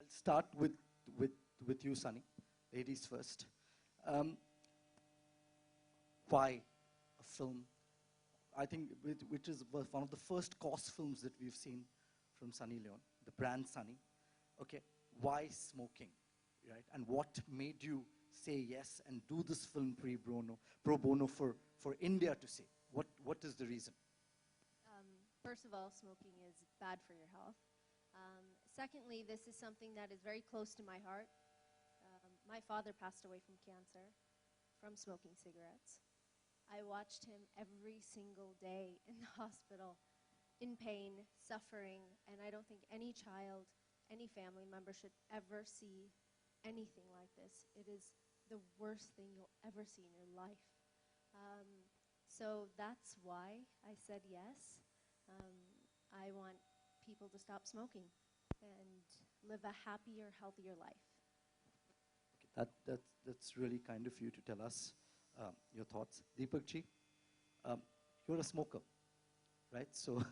I'll start with you, Sunny. Ladies first. Why a film? I think which is one of the first cause films that we've seen from Sunny Leone, the brand Sunny. Okay, why smoking, right? And what made you say yes and do this film pro bono for India to say? What is the reason? First of all, smoking is bad for your health. Secondly, this is something that is very close to my heart. My father passed away from cancer, from smoking cigarettes. I watched him every single day in the hospital, in pain, suffering, and I don't think any child, any family member should ever see anything like this. It is the worst thing you'll ever see in your life. So that's why I said yes. I want people to stop smoking and live a happier, healthier life. Okay, that's really kind of you to tell us your thoughts. Deepak ji, you're a smoker, right? So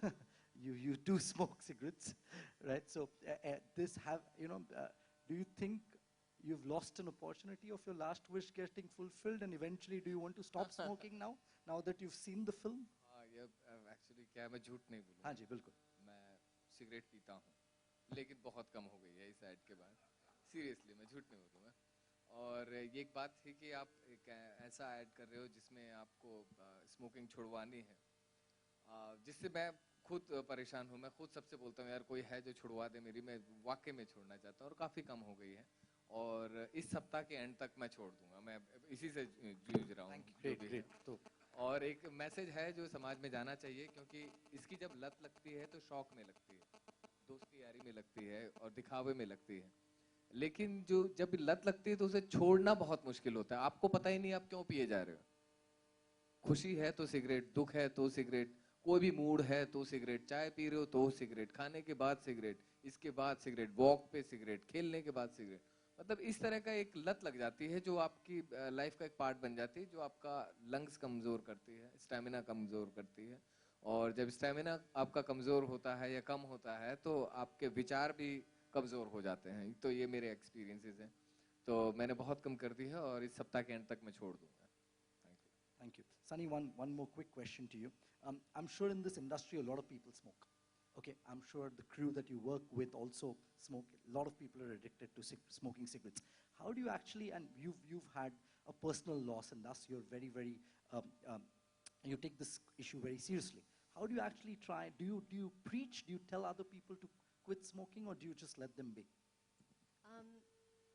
you do smoke cigarettes, right? So do you think you've lost an opportunity of your last wish getting fulfilled, and eventually do you want to stop smoking now that you've seen the film? Actually क्या मैं झूठ नहीं बोलूँ. हाँ जी बिल्कुल. मैं cigarette पीता हूँ, लेकिन बहुत कम हो गई है इस ऐड के बाद. सीरियसली मैं झूठ नहीं बोलूँगा. और ये एक बात थी कि आप एक ऐसा ऐड कर रहे हो जिसमें आपको स्मोकिंग छुड़वानी है, जिससे मैं खुद परेशान हूँ. मैं खुद सबसे बोलता हूँ यार कोई है जो छुड़वा दे मेरी, मैं वाकई में छोड़ना चाहता हूँ और काफ़ी कम हो गई है. और इस सप्ताह के एंड तक मैं छोड़ दूंगा. मैं इसी से जूझ रहा हूँ. तो और एक मैसेज है जो समाज में जाना चाहिए, क्योंकि इसकी जब लत लगती है तो शौक में लगती है, दोस्ती यारी में लगती है और दिखावे में लगती है. लेकिन जो जब लत लगती है तो उसे छोड़ना बहुत मुश्किल होता है. आपको पता ही नहीं आप क्यों पिए जा रहे हो. खुशी है तो सिगरेट, दुख है तो सिगरेट, कोई भी मूड है तो सिगरेट, चाय पी रहे हो तो सिगरेट, खाने के बाद सिगरेट, इसके बाद सिगरेट, वॉक पे सिगरेट, खेलने के बाद सिगरेट. मतलब इस तरह का एक लत लग जाती है जो आपकी लाइफ का एक पार्ट बन जाती है, जो आपका लंग्स कमज़ोर करती है, स्टैमिना कमज़ोर करती है. और जब स्टैमिना आपका कमज़ोर होता है या कम होता है तो आपके विचार भी कमज़ोर हो जाते हैं. तो ये मेरे एक्सपीरियंसेस हैं. तो मैंने बहुत कम कर दी है और इस सप्ताह के एंड तक मैं छोड़ दूंगा. Thank you. Sunny, one more quick question to you. I'm sure in this industry a lot of people smoke. Okay, I'm sure the crew that you work with also smoke. A lot of people are addicted to smoking cigarettes. How do you actually, and you've had a personal loss, and thus you're very, you take this issue very seriously. How do you actually try? Do you preach? Do you tell other people to quit smoking, or do you just let them be?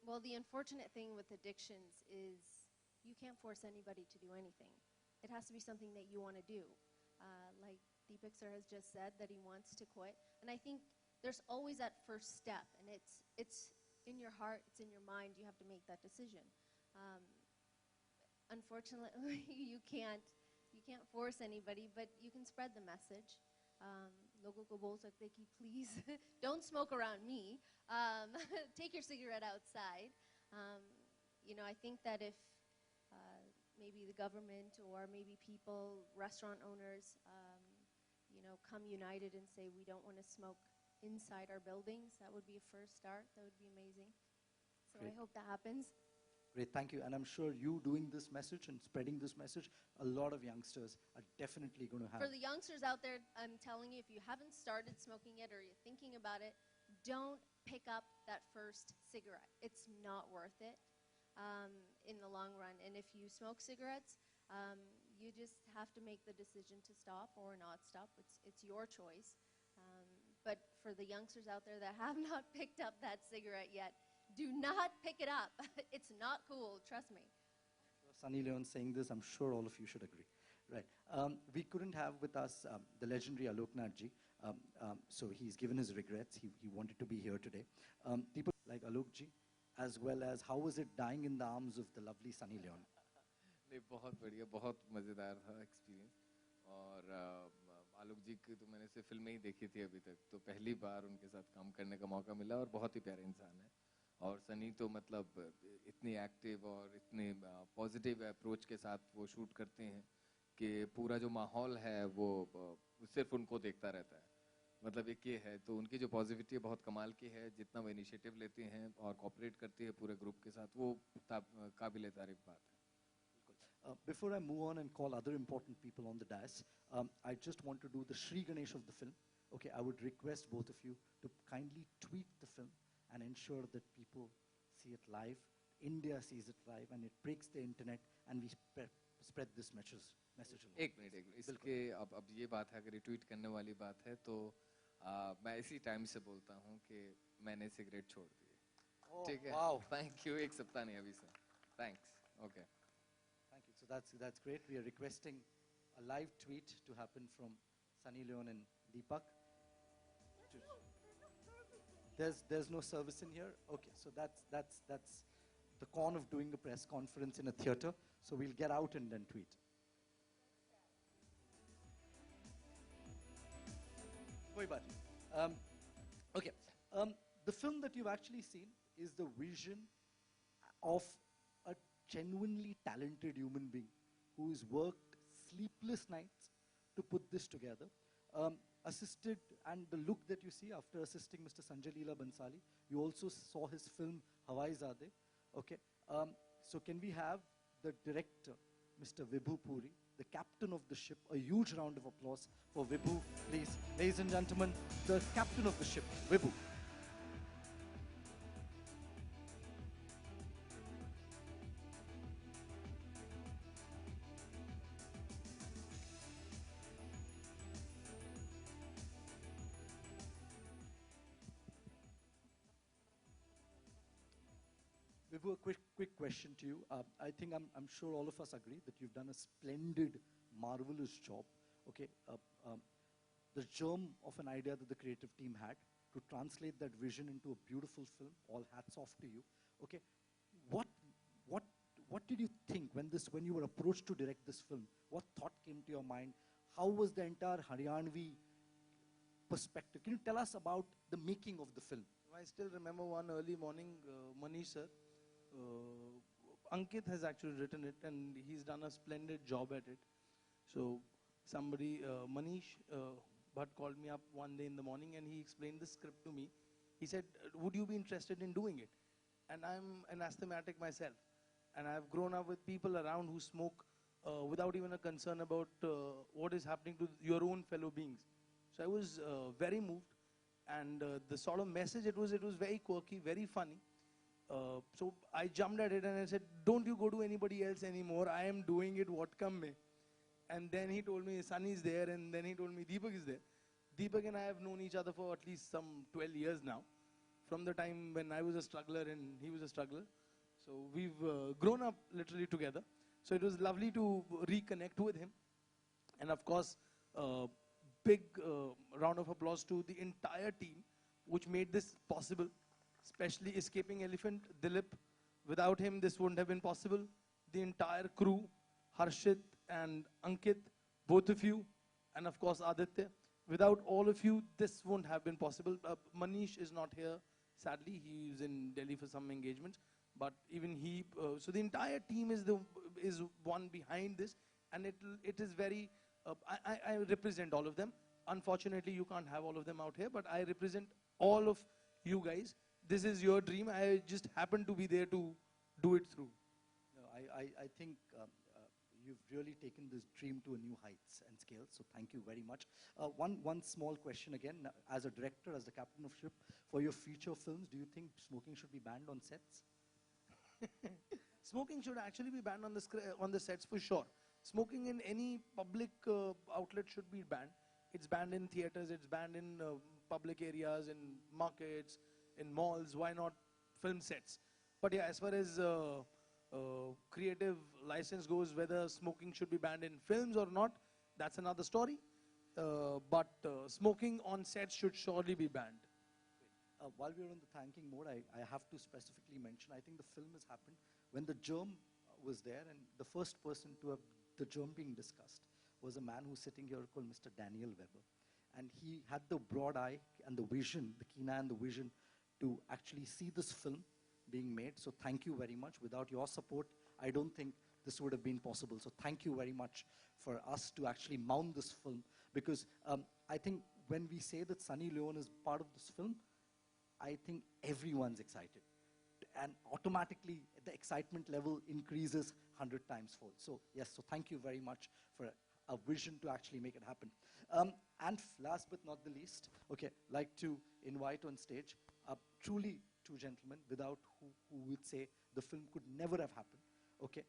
Well, the unfortunate thing with addictions is you can't force anybody to do anything. It has to be something that you want to do. Like Deepak sir has just said that he wants to quit. And I think there's always that first step, and it's in your heart, it's in your mind, you have to make that decision. Unfortunately, you can't force anybody, but you can spread the message. Logo ko bol sakte ki please don't smoke around me. Take your cigarette outside. I think that if maybe the government or maybe people, restaurant owners, come united and say we don't want to smoke inside our buildings, that would be a first start. That would be amazing. So great. I hope that happens. Great, thank you. And I'm sure you doing this message and spreading this message, a lot of youngsters are definitely going to have. For the youngsters out there, I'm telling you, if you haven't started smoking it or you're thinking about it, don't pick up that first cigarette. It's not worth it in the long run. And if you smoke cigarettes, you just have to make the decision to stop or not stop. It's your choice. But for the youngsters out there that have not picked up that cigarette yet, do not pick it up. It's not cool, trust me. Sunny Leone saying this, I'm sure all of you should agree. Right. We couldn't have with us the legendary Alok Nath ji. So he's given his regrets. He wanted to be here today. People like Alok ji, as well as how was it dying in the arms of the lovely Sunny Leone? नहीं, बहुत बढ़िया, बहुत मज़ेदार था experience. और आलोक जी की तो मैंने सिर्फ फिल्में ही देखी थी अभी तक, तो पहली बार उनके साथ काम करने का मौका मिला और बहुत ही प्यारे इंसान है. और सनी तो मतलब इतनी एक्टिव और इतनी पॉजिटिव अप्रोच के साथ वो शूट करते हैं कि पूरा जो माहौल है वो सिर्फ उनको देखता रहता है. मतलब एक ये है, तो उनकी जो पॉजिटिविटी है बहुत कमाल की है, जितना वो इनिशिएटिव लेती हैं और कोऑपरेट करती है पूरे ग्रुप के साथ, वो काबिल तारीफ बात है। Before I move on and call other important people on the dais, I just want to do the Shri Ganesh of the film. Okay, I would request both of you to kindly tweet the film and ensure that people see it live, India sees it live, and it breaks the internet, and we spread this message along. एक minute, इसके अब ये बात है, अगर tweet करने वाली बात है तो मैं इसी टाइम से बोलता हूँ कि मैंने सिगरेट छोड़ दी है। ठीक है, थैंक यू, एक सप्ताह नहीं अभी से, thanks, okay. Thank you. So that's great. We are requesting a live tweet to happen from Sunny, Leone, and Deepak. There's no service in here. Okay, so that's the con of doing a press conference in a theater. So we'll get out and then tweet. Koi baat nahi. Okay, the film that you've actually seen is the vision of a genuinely talented human being who's worked sleepless nights to put this together. Assisted, and the look that you see after assisting Mr. Sanjay Leela Bansali, you also saw his film Hawai Zade. Okay, so can we have the director, Mr. Vibhu Puri, the captain of the ship? A huge round of applause for Vibhu, please. Ladies and gentlemen, the captain of the ship, Vibhu. Vibhu, a quick question to you. I think I'm sure all of us agree that you've done a splendid, marvelous job. Okay, the germ of an idea that the creative team had to translate that vision into a beautiful film. All hats off to you. Okay, what did you think when you were approached to direct this film? What thought came to your mind? How was the entire Haryanvi perspective? Can you tell us about the making of the film? I still remember one early morning, Manish sir, Ankit has actually written it and he's done a splendid job at it. So somebody, Manish Bhatt called me up one day in the morning and he explained the script to me. He said, would you be interested in doing it? And I'm an asthmatic myself. And I've grown up with people around who smoke without even a concern about what is happening to your own fellow beings. So I was very moved. And the sort of message, it was very quirky, very funny. So I jumped at it and I said, don't you go to anybody else anymore. I am doing it, what come may. And then he told me, Sunny is there, and then he told me, Deepak is there. Deepak and I have known each other for at least some 12 years now, from the time when I was a struggler and he was a struggler. So we've grown up literally together. So it was lovely to reconnect with him. And of course, big round of applause to the entire team, which made this possible, especially Escaping Elephant, Dilip. Without him, this wouldn't have been possible. The entire crew, Harshit and Ankit, both of you, and of course Aditya. Without all of you, this wouldn't have been possible. Manish is not here, sadly. He is in Delhi for some engagements. But even he, so the entire team is one behind this, and it is very, I represent all of them. Unfortunately, you can't have all of them out here, but I represent all of you guys. This is your dream. I just happen to be there to do it through. No, I think you've really taken this dream to a new heights and scale, so thank you very much. One small question again, as a director, as the captain of ship, for your feature films, do you think smoking should be banned on sets? Smoking should actually be banned on the sets for sure. Smoking in any public outlet should be banned. It's banned in theaters, it's banned in public areas, in markets, in malls. Why not film sets? But yeah, as far as creative license goes, whether smoking should be banned in films or not, that's another story. But smoking on sets should surely be banned. While we're in the thanking mode, I have to specifically mention, I think the film has happened when the germ was there, and the first person to have the germ being discussed was a man who's sitting here called Mr. Daniel Weber. And he had the broad eye and the vision, the keen eye and the vision to actually see this film being made. So thank you very much. Without your support, I don't think this would have been possible. So thank you very much for us to actually mount this film, because I think when we say that Sunny Leone is part of this film, I think everyone's excited. And automatically, the excitement level increases 100 times fold. So yes, so thank you very much for a vision to actually make it happen. And last but not the least, okay, like to invite on stage truly two gentlemen without who would say the film could never have happened. Okay,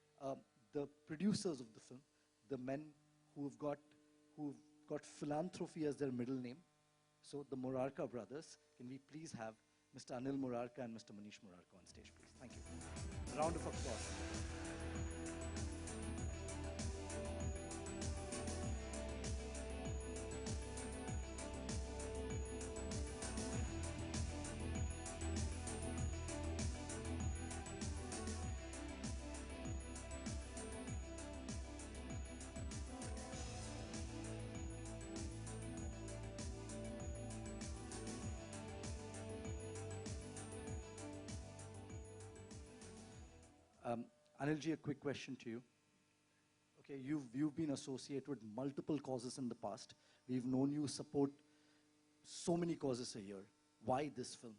the producers of the film, the men who've got philanthropy as their middle name. So the Morarka brothers, can we please have Mr. Anil Morarka and Mr. Manish Morarka on stage, please? Thank you. A round of applause. Anilji, a quick question to you. Okay, you've been associated with multiple causes in the past. We've known you support so many causes a year. Why this film?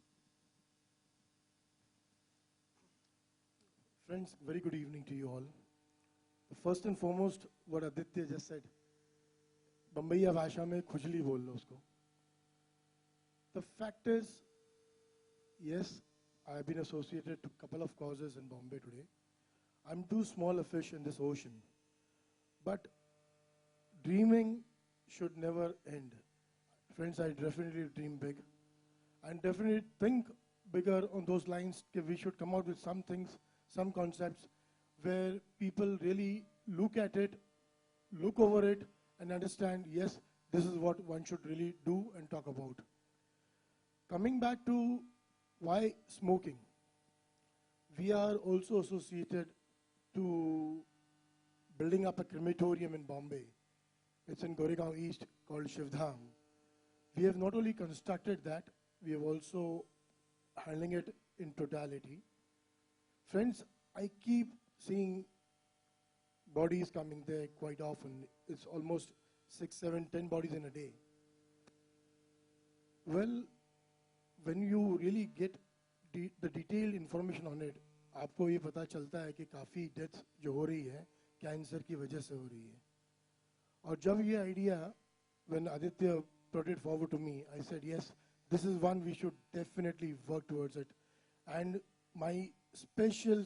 Friends, very good evening to you all. First and foremost, what Aditya just said, Bombaiya भाषा में खुजली बोल लो उसको. The fact is, yes, I have been associated to a couple of causes in Bombay today. I'm too small a fish in this ocean. But dreaming should never end. Friends, I definitely dream big. And definitely think bigger on those lines. We should come out with some things, some concepts, where people really look at it, look over it, and understand, yes, this is what one should really do and talk about. Coming back to why smoking. We are also associated to building up a crematorium in Bombay. It's in Goregaon East called Shivdham. We have not only constructed that, we have also handling it in totality. Friends, I keep seeing bodies coming there quite often. It's almost 6, 7, 10 bodies in a day. Well, when you really get the detailed information on it, आपको ये पता चलता है कि काफ़ी deaths जो हो रही है कैंसर की वजह से हो रही है. और जब ये idea, when Aditya brought it forward to me, I said, yes, this is one we should definitely work towards it. And my special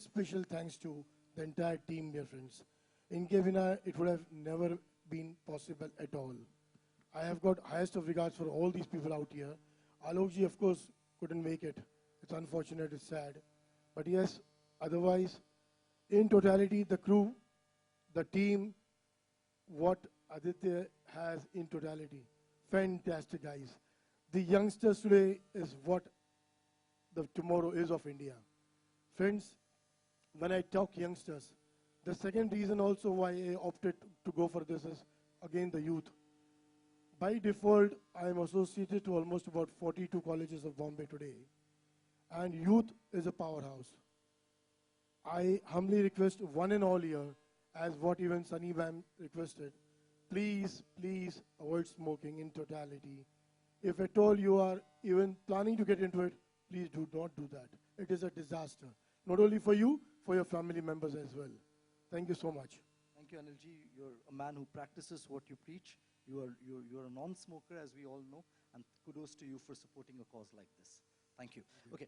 thanks to the entire team, dear friends. Inke bina, it would have never been possible at all. I have got highest of regards for all these people out here. Alok ji, of course, couldn't make it. It's unfortunate, it's sad. But yes, otherwise, in totality, the crew, the team, what Aditya has in totality. Fantastic, guys. The youngsters today is what the tomorrow is of India. Friends, when I talk youngsters, the second reason also why I opted to go for this is, again, the youth. By default, I am associated to almost about 42 colleges of Bombay today. And youth is a powerhouse. I humbly request one and all here, as what even Sunny Bam requested, please avoid smoking in totality. If at all you are even planning to get into it, please do not do that. It is a disaster, not only for you, for your family members as well. Thank you so much. Thank you, Anilji. You're a man who practices what you preach. You're a non-smoker, as we all know, and kudos to you for supporting a cause like this. Thank you. Okay.